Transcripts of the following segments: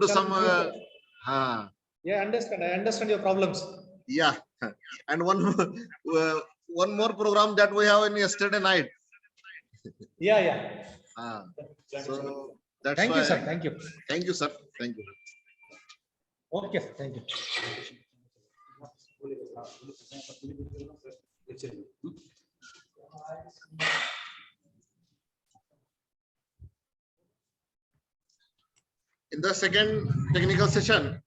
to some. Yeah, understand. I understand your problems. Yeah, and one more program that we have in yesterday night. Yeah. So that's thank why. You, sir. Thank you. Thank you, sir. Thank you. Okay, thank you. In the second technical session,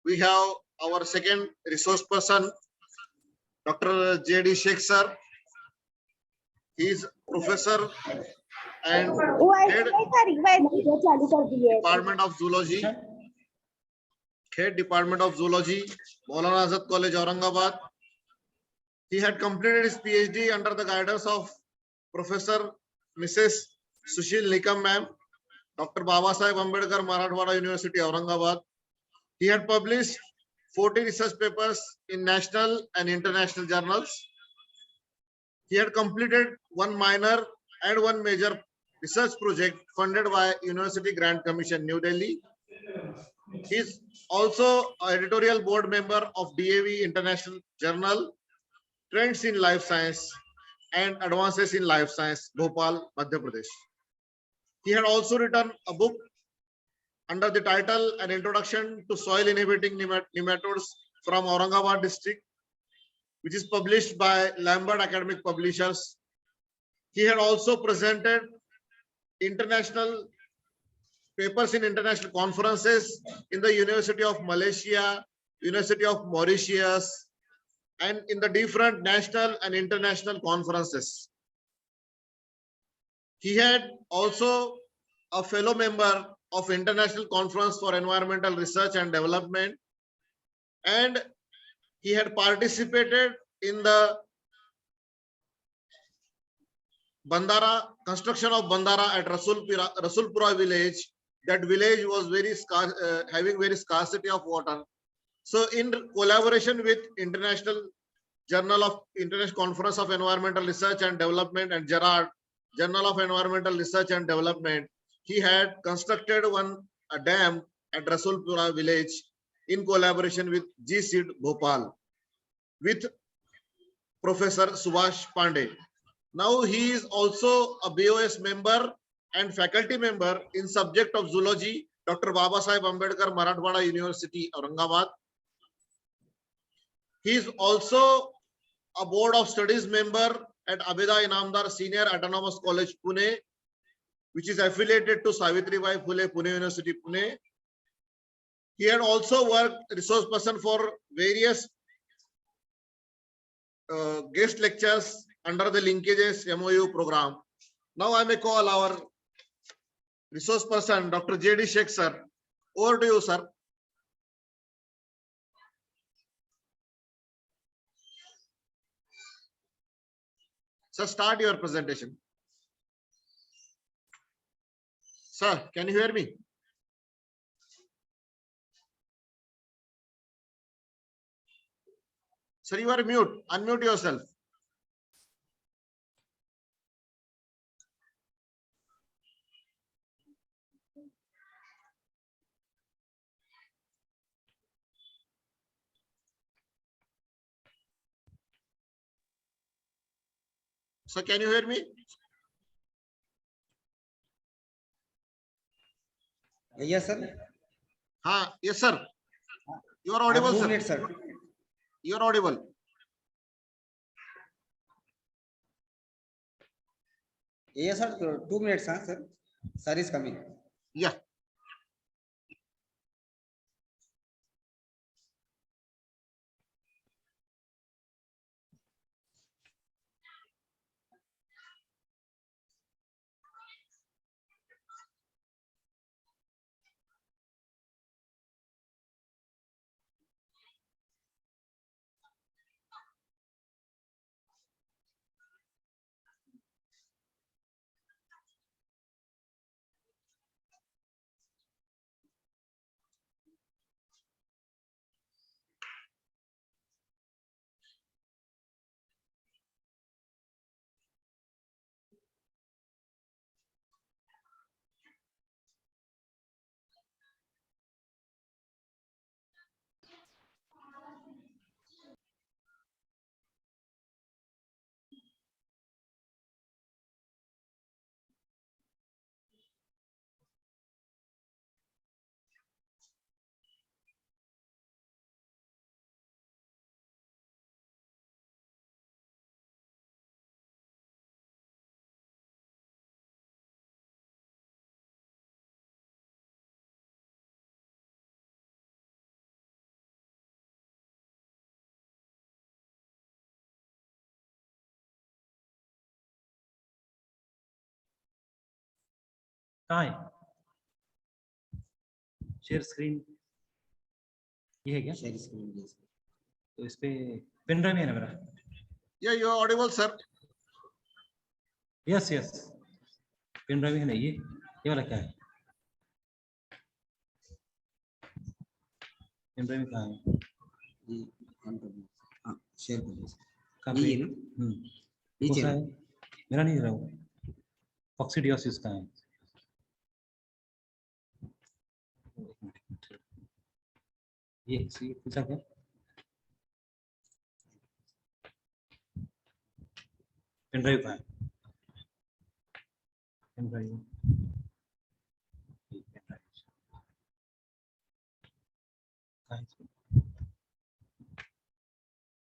we have our second resource person, Dr. J.D. Shaikh sir. He is professor and head Department of Zoology. Head Department of Zoology, Maulana Azad College, Aurangabad. He had completed his PhD under the guidance of Professor Mrs. Sushil Nikam ma'am, Dr. Baba Sahib Ambedkar, Marathwada University, Aurangabad. He had published 40 research papers in national and international journals. He had completed one minor and one major research project funded by University Grant Commission, New Delhi. He is also an editorial board member of DAV International Journal, Trends in Life Science and Advances in Life Science, Bhopal, Madhya Pradesh. He had also written a book under the title An Introduction to Soil Inhibiting Nematodes from Aurangabad district, which is published by Lambert Academic Publishers. He had also presented international papers in international conferences in the University of Malaysia, University of Mauritius, and in the different national and international conferences. He had also a fellow member of International Conference for Environmental Research and Development, and he had participated in the Bandara, construction of Bandara at Rasulpura village. That village was very scarce, having very scarcity of water. So in collaboration with International Conference of Environmental Research and Development and J.A.T, Journal of Environmental Research and Development, he had constructed a dam at Rasulpura village in collaboration with G.C. Bhopal with Professor Subhash Pandey. Now he is also a BOS member and faculty member in subject of zoology, Dr. Baba Sahib Ambedkar, Marathwada University, Aurangabad. He is also a board of studies member at Abida Inamdar Senior Autonomous College, Pune, which is affiliated to Savitribai Phule Pune University, Pune. He had also worked resource person for various guest lectures under the linkages MOU program. Now I may call our resource person, Dr. J.D. Shaikh sir. Over to you, sir. Sir, start your presentation. Sir, can you hear me? Sir, you are mute. Unmute yourself. So can you hear me? Yes, sir. Yes, sir. You are audible, sir. Minutes, sir. You are audible. Yes, sir. 2 minutes, huh, sir. Sir is coming. Yeah. कहाँ है? Share screen ये है क्या? Share screen, yes. तो इस पे pen drive है ना मेरा? Yeah, you are audible, sir. Yes yes pen drive है ना ये वाला क्या है? पेन ड्राइव कहाँ है? जी, on कर दीजिए। हाँ, share कर दीजिए। कहाँ नहीं पे? है ना? नीचे नीचे है। मेरा नहीं रहा वो। कॉक्सिडियोसिस कहाँ है? ये पूछा क्या? पेन ड्राइव कहाँ है? पेन ड्राइव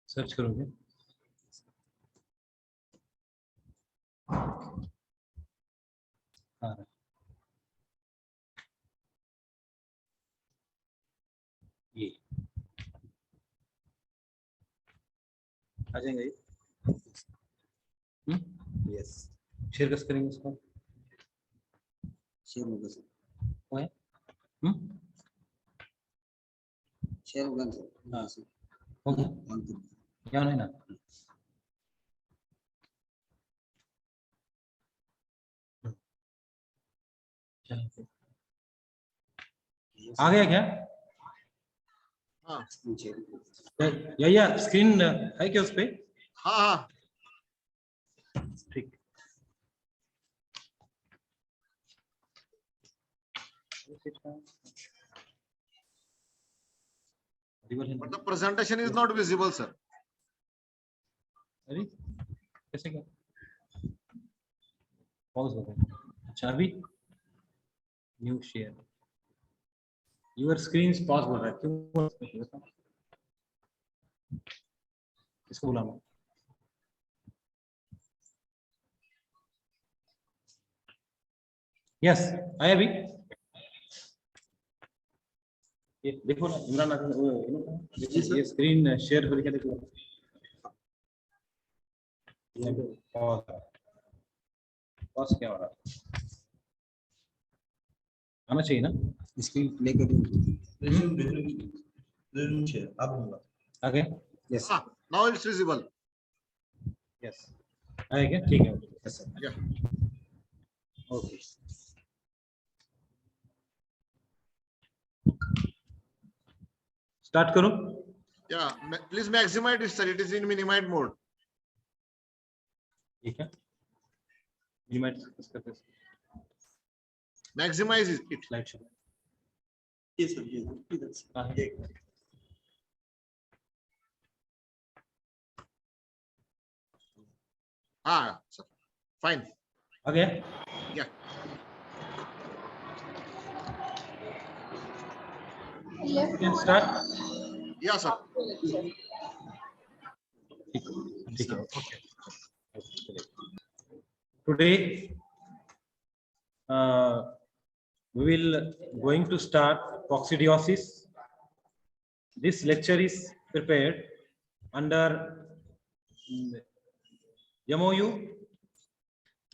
सर्च करोगे? हाँ ये आ जाएंगे ये? Yes. शेयर कैसे करेंगे उसको? Share होगा सर। वो है? Share होगा सर। हाँ। सर। हो गया? On कर दीजिए। क्या नहीं ना? आ गया क्या? हाँ Share। या स्क्रीन है क्या उस पे? हाँ हाँ ठीक। but the presentation is not visible, sir. अरे कैसे क्या? पॉज हो गया। अच्छा अभी new share your screen pause हो रहा है क्यों? किसको बुलाना? यस आया अभी? ये देखो ना इमरान ये स्क्रीन शेयर करके देखो। पॉज क्या हो रहा है? आना चाहिए ना? स्क्रीन प्ले कर दीजिए। आगे Yes. Ah, now it's visible. Yes आया क्या? ठीक है Yes, sir. Yeah. Okay start करूं? Yeah. Please maximize it, sir. It is in minimize mode. ठीक है मिनिमाइज करते Maximize it. Slide show. Yes, sir. Yes. हाँ Ah, sir. Fine. आ गया? Yeah. You can start. Yeah, sir. ठीक है okay today we will going to start coccidiosis. This lecture is prepared under MOU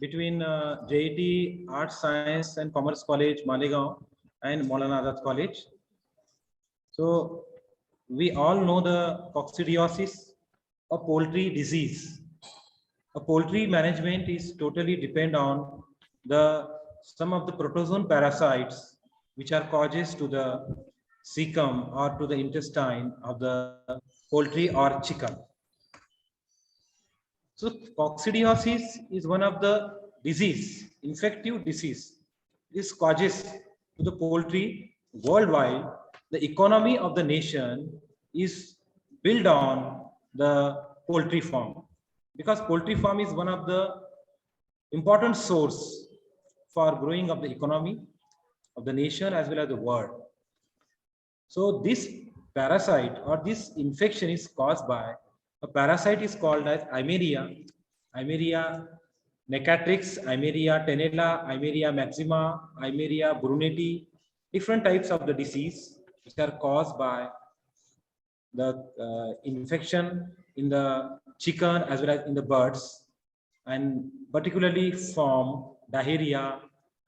between J.A.T Arts, Science and Commerce College, Malegaon and Maulana Azad College. So we all know the coccidiosis, a poultry disease. A poultry management is totally depend on some of the protozoan parasites which are causes to the cecum or to the intestine of the poultry or chicken. So coccidiosis is one of the disease, infective disease. This causes to the poultry worldwide. The economy of the nation is built on the poultry farm, because poultry farm is one of the important source for growing of the economy of the nation as well as the world. So this parasite or this infection is caused by a parasite is called as Eimeria necatrix, Eimeria tenella, Eimeria maxima, Eimeria brunetti. Different types of the disease which are caused by the infection in the chicken as well as in the birds, and particularly form diarrhea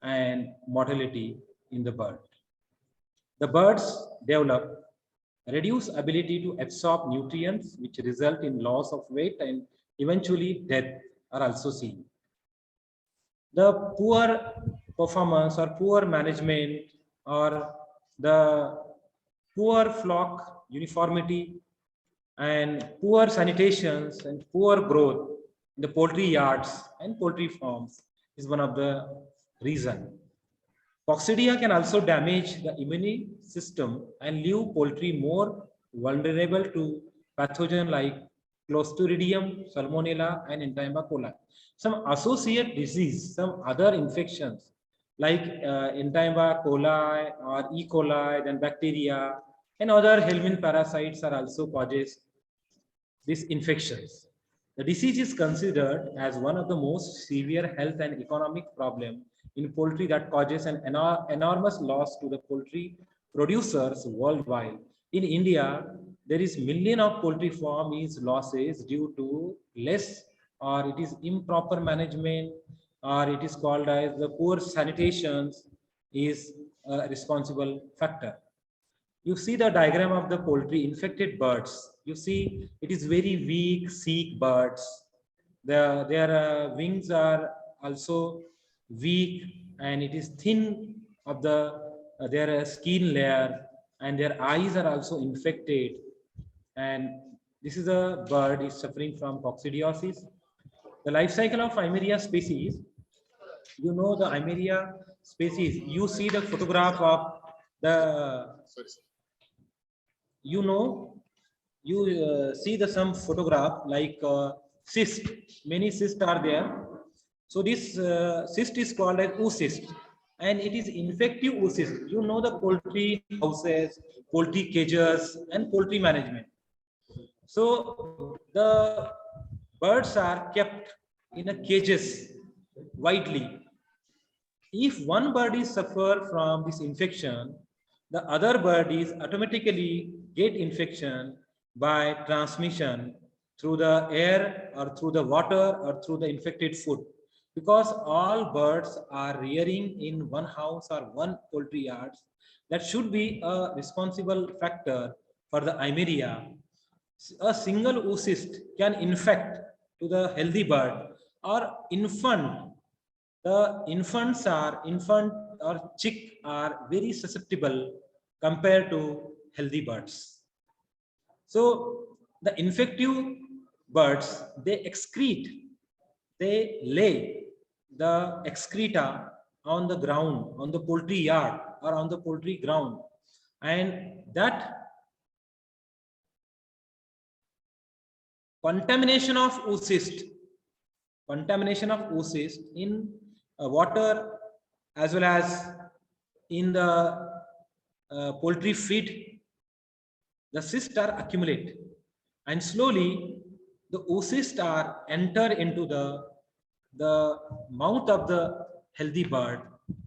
and mortality in the bird. The birds develop reduced ability to absorb nutrients, which result in loss of weight and eventually death are also seen. The poor performance or poor management or the poor flock uniformity and poor sanitations and poor growth in the poultry yards and poultry farms is one of the reason. Coccidia can also damage the immune system and leave poultry more vulnerable to pathogen like Clostridium, Salmonella, and Entaima coli. Some associate disease, some other infections like Entaima coli or E. coli, then bacteria, and other helminth parasites are also causes these infections. The disease is considered as one of the most severe health and economic problem in poultry that causes an enormous loss to the poultry producers worldwide. In India, there is million of poultry farm is losses due to less or it is improper management or it is called as the poor sanitations is a responsible factor. You see the diagram of the poultry infected birds. You see it is very weak, sick birds. Their wings are also weak and it is thin of the their skin layer and their eyes are also infected. And this is a bird is suffering from coccidiosis. The life cycle of Eimeria species, you know the Eimeria species, you see the photograph of the, you know, you see the some photograph like cyst, many cysts are there. So this cyst is called as oocyst and it is infective oocyst. You know the poultry houses, poultry cages and poultry management. So the birds are kept in a cages widely. If one bird is suffer from this infection, the other bird is automatically get infection by transmission through the air or through the water or through the infected food. Because all birds are rearing in one house or one poultry yards, that should be a responsible factor for the Eimeria. A single oocyst can infect to the healthy bird or infant. The infant or chick are very susceptible compared to healthy birds. So the infective birds, they excrete, they lay the excreta on the ground, on the poultry yard or on the poultry ground. And that contamination of oocyst in water as well as in the poultry feed, the cysts are accumulate and slowly the oocysts are enter into the mouth of the healthy bird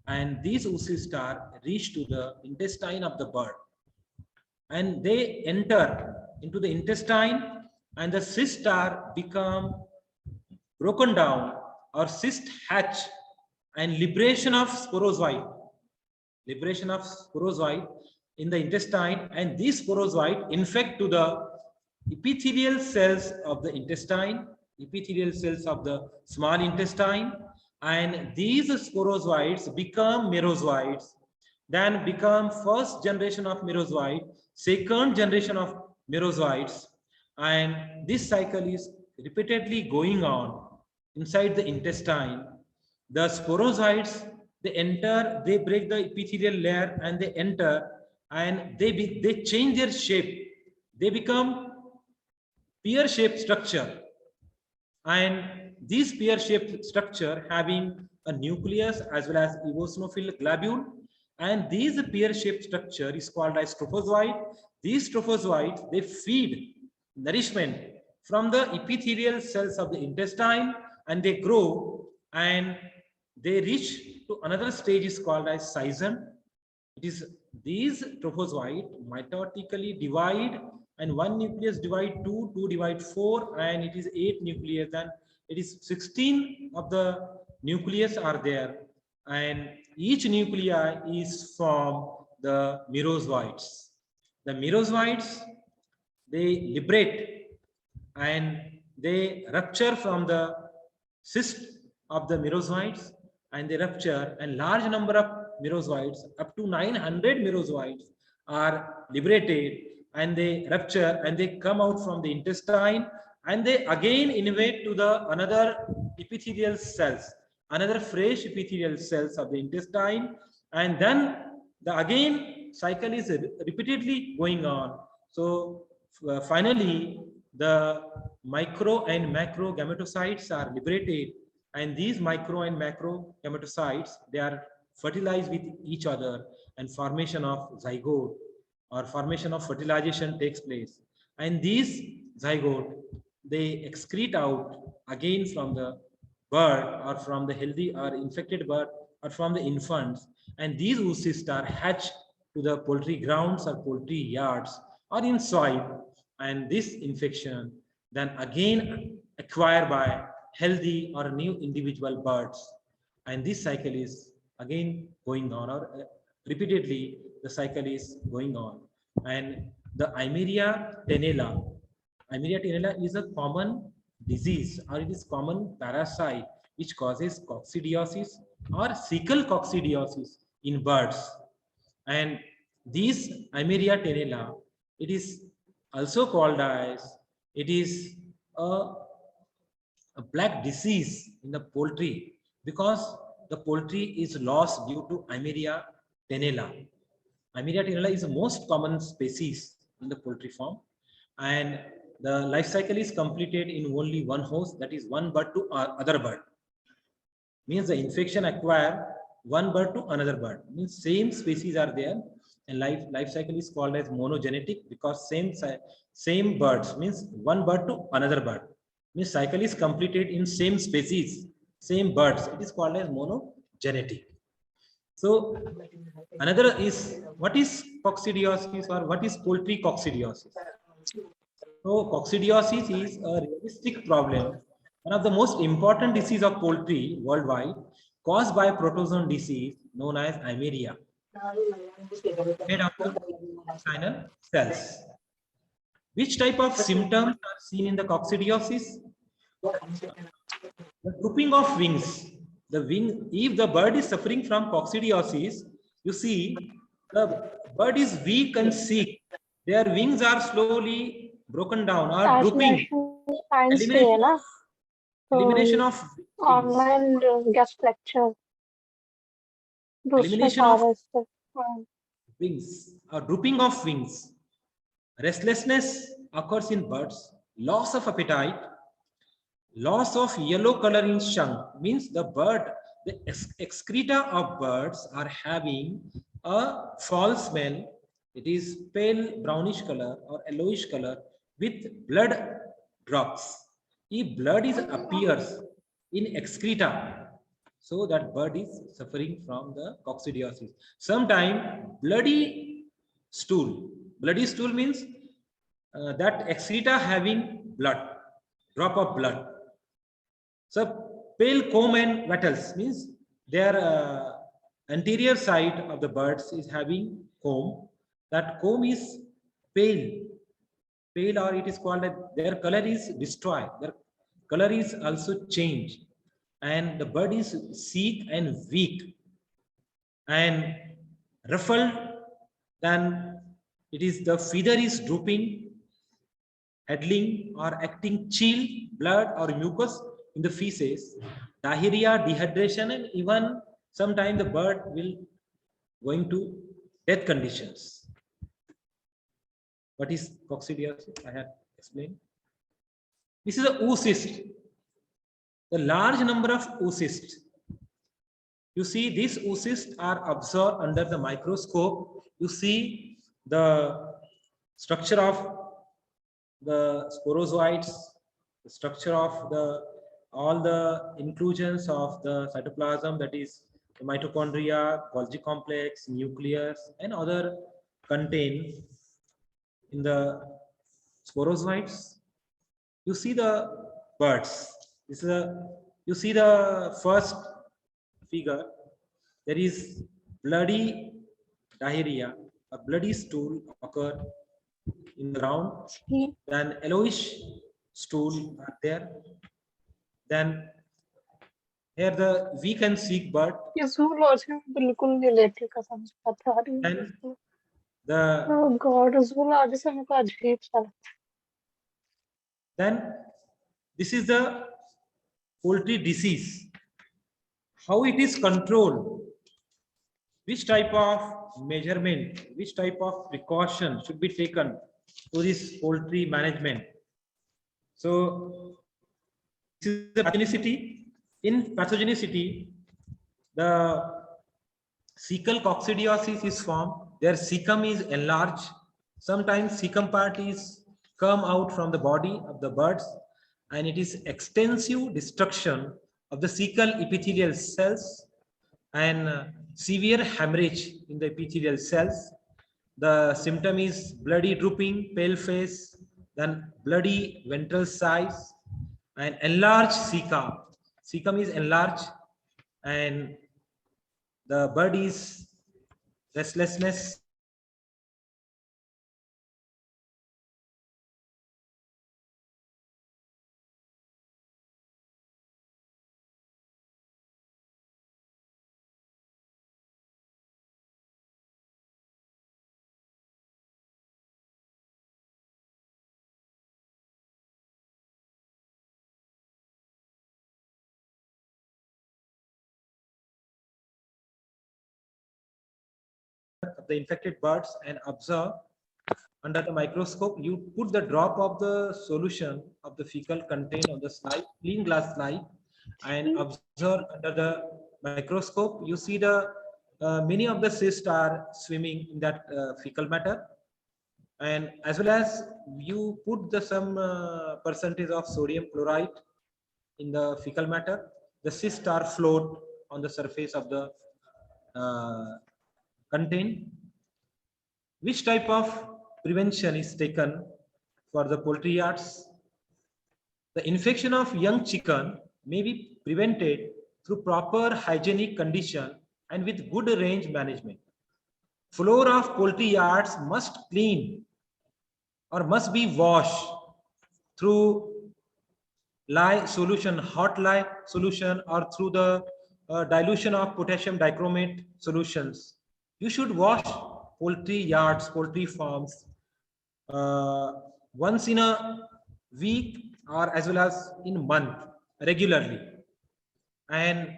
and these oocysts are reach to the intestine of the bird and they enter into the intestine and the cysts are become broken down or cyst hatch and liberation of sporozoite in the intestine and these sporozoite infect to the epithelial cells of the intestine, epithelial cells of the small intestine, and these sporozoites become merozoites, then become first generation of merozoite, second generation of merozoites, and this cycle is repeatedly going on inside the intestine. The sporozoites, they enter, they break the epithelial layer and they enter and they change their shape. They become pear-shaped structure. And this pear-shaped structure having a nucleus as well as eosinophil globule. And these pear-shaped structure is called as trophozoite. These trophozoites, they feed nourishment from the epithelial cells of the intestine and they grow and they reach to another stage is called as scission. It is these trophozoite mitotically divide and one nucleus divide 2, 2 divide 4 and it is 8 nucleus and it is 16 of the nucleus are there and each nuclei is from the merozoites. The merozoites, they liberate and they rupture from the cyst of the merozoites, and they rupture, and large number of merozoites, up to 900 merozoites, are liberated, and they rupture and they come out from the intestine, and they again invade to the another epithelial cells, another fresh epithelial cells of the intestine, and then the again cycle is repeatedly going on. So finally the micro and macro gametocytes are liberated, and these micro and macro gametocytes, they are fertilized with each other, and formation of zygote or formation of fertilization takes place, and these zygote, they excrete out again from the bird, or from the healthy or infected bird, or from the infants, and these oocysts are hatched to the poultry grounds or poultry yards or in soil, and this infection then again acquired by healthy or new individual birds, and this cycle is again going on, or repeatedly the cycle is going on. And the Eimeria tenella is a common disease, or it is common parasite which causes coccidiosis or cecal coccidiosis in birds. And these Eimeria tenella, it is also called as, it is a black disease in the poultry, because the poultry is lost due to Eimeria tenella. Eimeria tenella is the most common species in the poultry farm, and the life cycle is completed in only one host, that is one bird to other bird. Means the infection acquire one bird to another bird. Means same species are there, and life cycle is called as monogenetic, because same birds, means one bird to another bird. Means cycle is completed in same species, same birds. It is called as monogenetic. So another is, what is coccidiosis, or what is poultry coccidiosis? So coccidiosis is a realistic problem, one of the most important disease of poultry worldwide, caused by protozoan disease known as Eimeria, made of the intestinal cells. Which type of symptoms are seen in the coccidiosis? The drooping of wings. The wing, if the bird is suffering from coccidiosis, you see the bird is weak and sick. Their wings are slowly broken down or drooping. Elimination of wings. Online guest lecture. Elimination of wings or drooping of wings. Restlessness occurs in birds. Loss of appetite. Loss of yellow color in shank, means the bird, the excreta of birds are having a foul smell. It is pale brownish color or yellowish color with blood drops. If blood is appears in excreta, so that bird is suffering from the coccidiosis. Sometimes bloody stool. Bloody stool means that excreta having blood, drop of blood. So pale comb and wattles means their anterior side of the birds is having comb. That comb is pale, or it is called that their color is destroyed. Their color is also changed, and the bird is sick and weak and ruffled. Then it is the feather is drooping, huddling or acting chill, blood or mucus in the feces, diarrhea, dehydration, and even sometime the bird will going to death conditions. What is coccidiosis? I have explained. This is a oocyst. The large number of oocysts. You see, these oocysts are observed under the microscope. You see the structure of the sporozoites, the structure of all the inclusions of the cytoplasm, that is the mitochondria, Golgi complex, nucleus, and other contained in the sporozoites. You see the birds. This is you see the first figure. there is bloody diarrhea, a bloody stool occur in the ground, See, then yellowish stool are there. Then here the weak and sick bird, ये zoology में बिल्कुल नहीं लेती कसम से बता रही then हूँ। the Oh God, zoology से मुझे अजीब सा लगता then this is the poultry disease, how it is controlled, which type of measurement, which type of precaution should be taken to this poultry management. So this is the pathogenicity. In pathogenicity, the cecal coccidiosis is formed. Their cecum is enlarged. Sometimes cecum part is come out from the body of the birds, and it is extensive destruction of the cecal epithelial cells and severe hemorrhage in the epithelial cells. The symptom is bloody drooping, pale face, then bloody ventral size, and enlarged cecum. Cecum is enlarged, and the bird is restlessness. Of the infected birds and observe under the microscope. You put the drop of the solution of the fecal contained on the slide, clean glass slide, and observe under the microscope. You see the many of the cysts are swimming in that fecal matter, and as well as you put the some percentage of sodium chloride in the fecal matter. The cysts are float on the surface of the contain. Which type of prevention is taken for the poultry yards? The infection of young chicken may be prevented through proper hygienic condition and with good range management. Floor of poultry yards must clean or must be washed through lye solution, hot lye solution, or through the dilution of potassium dichromate solutions. You should wash poultry yards, poultry farms once in a week or as well as in a month regularly. And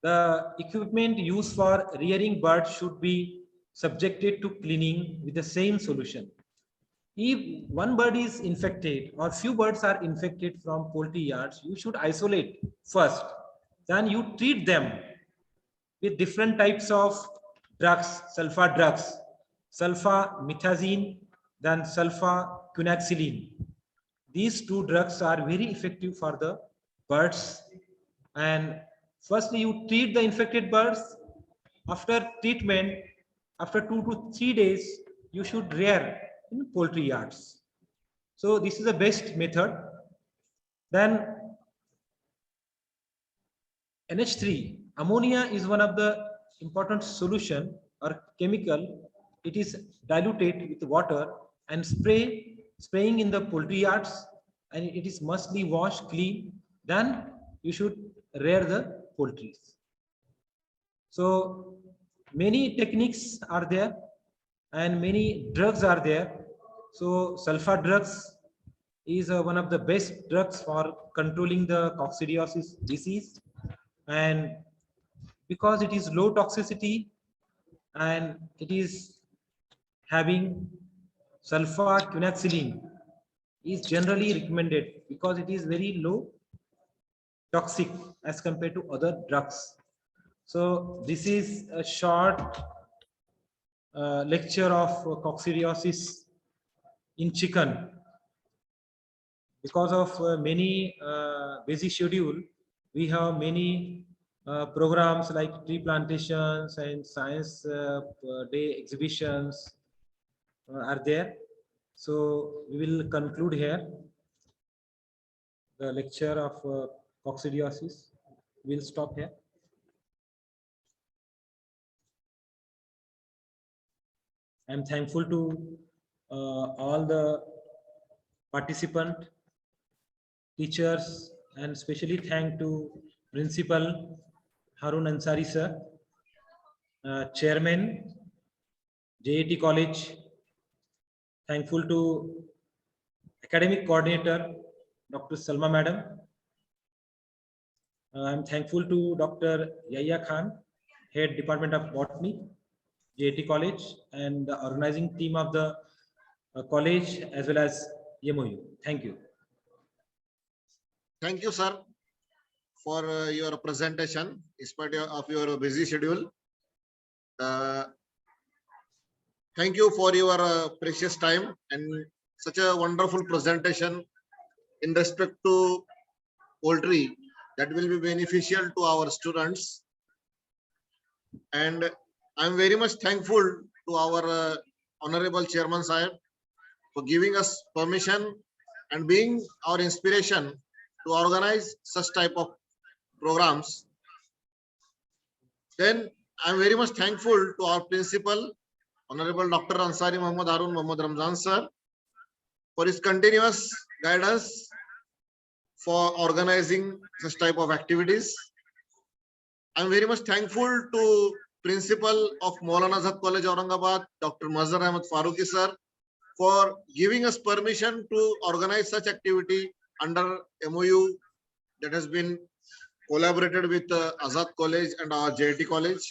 the equipment used for rearing birds should be subjected to cleaning with the same solution. If one bird is infected or few birds are infected from poultry yards, you should isolate first. Then you treat them with different types of drugs, sulfa drugs, sulfamethoxam, then sulfaquinaxilin. These two drugs are very effective for the birds. And firstly, you treat the infected birds. After treatment, after 2 to 3 days, you should rear in poultry yards. So this is the best method. Then NH3, ammonia is one of the important solution or chemical. It is diluted with water and spraying in the poultry yards, and it is must be washed clean. Then you should rear the poultry. So many techniques are there and many drugs are there. So sulfa drugs is one of the best drugs for controlling the coccidiosis disease, and because it is low toxicity and it is having sulfaquinaxilin is generally recommended because it is very low toxic as compared to other drugs. So this is a short lecture of coccidiosis in chicken. Because of many busy schedule, we have many programs like tree plantations and science day exhibitions are there. So we will conclude here the lecture of coccidiosis. We'll stop here. I'm thankful to all the participant, teachers, and especially thank to Principal Haroon Ansari sir, Chairman J.A.T College. Thankful to Academic Coordinator Dr. Salma Madam. I'm thankful to Dr. Yahya Khan, Head Department of Botany, J.A.T College, and the organizing team of the college as well as MOU. Thank you. Thank you, sir, for your presentation, in spite of your busy schedule. Thank you for your precious time and such a wonderful presentation in respect to poultry that will be beneficial to our students. And I'm very much thankful to our Honorable Chairman Sahib for giving us permission and being our inspiration to organize such type of programs. Then I'm very much thankful to our principal, Honorable Dr. Ansari Muhammad Ramzan sir, for his continuous guidance for organizing such type of activities. I'm very much thankful to Principal of Maulana Azad College, Aurangabad, Dr. Mazhar Farooqui sir, for giving us permission to organize such activity under MOU that has been collaborated with Azad College and our J.A.T College.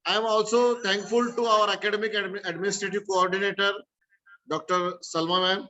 I am also thankful to our academic administrative coordinator, Dr. Salma ma'am,